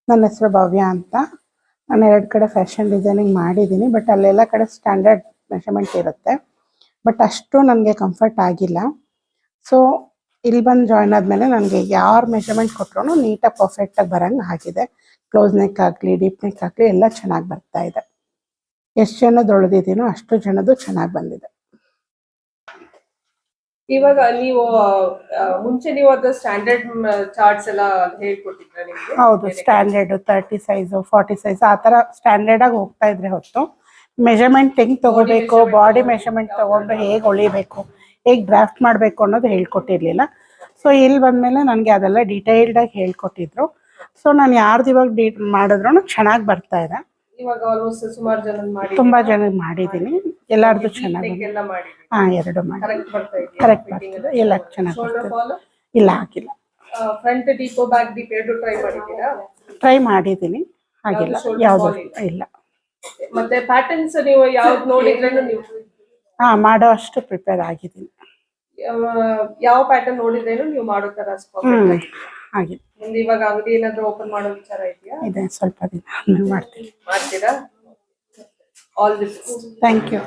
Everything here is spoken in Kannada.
ನನ್ನ ಹೆಸರು ಭವ್ಯ ಅಂತ. ನಾನು 2 ಕಡೆ ಫ್ಯಾಷನ್ ಡಿಸೈನಿಂಗ್ ಮಾಡಿದ್ದೀನಿ. ಬಟ್ ಅಲ್ಲೆಲ್ಲ ಕಡೆ ಸ್ಟ್ಯಾಂಡರ್ಡ್ ಮೆಷರ್ಮೆಂಟ್ ಇರುತ್ತೆ. ಬಟ್ ಅಷ್ಟು ನನಗೆ ಕಂಫರ್ಟ್ ಆಗಿಲ್ಲ. ಸೊ ಇಲ್ಲಿ ಬಂದು ಜಾಯ್ನ್ ಆದಮೇಲೆ ನನಗೆ ಯಾರು ಮೆಷರ್ಮೆಂಟ್ ಕೊಟ್ಟರು ನೀಟಾಗಿ ಪರ್ಫೆಕ್ಟಾಗಿ ಬರೋಂಗೆ ಆಗಿದೆ. ಕ್ಲೋಸ್ ನೆಕ್ ಆಗಲಿ ಡೀಪ್ ನೆಕ್ ಆಗಲಿ ಎಲ್ಲ ಚೆನ್ನಾಗಿ ಬರ್ತಾ ಇದೆ. ಎಷ್ಟು ಜನದ್ದು ಹೊಳೆದಿದ್ದೀನೋ ಅಷ್ಟು ಜನದ್ದು ಚೆನ್ನಾಗಿ ಬಂದಿದೆ. ಇವಾಗ ನೀವು ಮುಂಚೆ ನೀವು ಅದ ಸ್ಟ್ಯಾಂಡರ್ಡ್ ಚಾರ್ಟ್ಸ್ ಎಲ್ಲ ಹೇಳ್ಕೊಟ್ಟಿದ್ರ ನಿಮಗೆ? ಹೌದು, ಸ್ಟ್ಯಾಂಡರ್ಡ್ 30 ಸೈಜು 40 ಸೈಜ್ ಆ ಥರ ಸ್ಟ್ಯಾಂಡರ್ಡ್ ಆಗಿ ಹೋಗ್ತಾ ಇದ್ರೆ ಹೊತ್ತು ಮೆಷರ್ಮೆಂಟ್ ಹೆಂಗೆ ತಗೋಬೇಕು, ಬಾಡಿ ಮೆಷರ್ಮೆಂಟ್ ತಗೊಂಡು ಹೇಗೆ ಹೊಳಿಬೇಕು, ಹೇಗೆ ಡ್ರಾಫ್ಟ್ ಮಾಡಬೇಕು ಅನ್ನೋದು ಹೇಳ್ಕೊಟ್ಟಿರ್ಲಿಲ್ಲ. ಸೊ ಇಲ್ಲಿ ಬಂದಮೇಲೆ ನನಗೆ ಅದೆಲ್ಲ ಡೀಟೇಲ್ಡಾಗಿ ಹೇಳ್ಕೊಟ್ಟಿದ್ರು. ಸೊ ನಾನು ಯಾರ್ದು ಇವಾಗ ಮಾಡಿದ್ರು ಚೆನ್ನಾಗಿ ಬರ್ತಾ ಇದೆ. ಇವಾಗ ಆಲ್ಮೋಸ್ಟ್ ಸುಮಾರು ಜನ ಮಾಡಿ ತುಂಬಾ ಜನ ಮಾಡಿದ್ದೀನಿ. ಎಲ್ಲಾರ್ದು ಚೆನ್ನಾಗಿ ಎಲ್ಲ ಮಾಡಿ ಎರಡು ಮಾಡಿ ಕರೆಕ್ಟ್ ಬರ್ತಾ ಇದೆ. ಕರೆಕ್ಟ್ ಬರ್ತಿದೆ. ಎಲ್ಲ ಚೆನ್ನಾಗಿ ಬರ್ತಿದೆ. ಇಲ್ಲ ಆಗಿಲ್ಲ. ಫ್ರಂಟ್ ಡೀಪೋ ಬ್ಯಾಕ್ ಡೀಪ್ ಎರಡು ಟ್ರೈ ಮಾಡಿದ್ದೀರಾ? ಟ್ರೈ ಮಾಡಿದ್ದೀನಿ, ಆಗಿಲ್ಲ ಯಾವುದು ಇಲ್ಲ. ಮತ್ತೆ ಪ್ಯಾಟರ್ನ್ಸ್ ನೀವು ಯಾವ್ದು ನೋಡಿದ್ರೇನು ನೀವು ಮಾಡೋ ಅಷ್ಟು ಪ್ರಿಪೇರ್ ಆಗಿದ್ದೀನಿ. ಯಾವ ಪ್ಯಾಟರ್ನ್ ನೋಡಿದ್ರೇನು ನೀವು ಮಾಡೋ ತರ ಆಗಿದೆ. ಮುಂದೆ ಇವಾಗ ಅಂಗಡಿ ಏನಾದ್ರು ಓಪನ್ ಮಾಡೋ ವಿಚಾರ ಇದೆಯಾ? ಇದೆ, ಸ್ವಲ್ಪ ದಿನ ಮಾಡ್ತೀರಾ? All this. Thank you.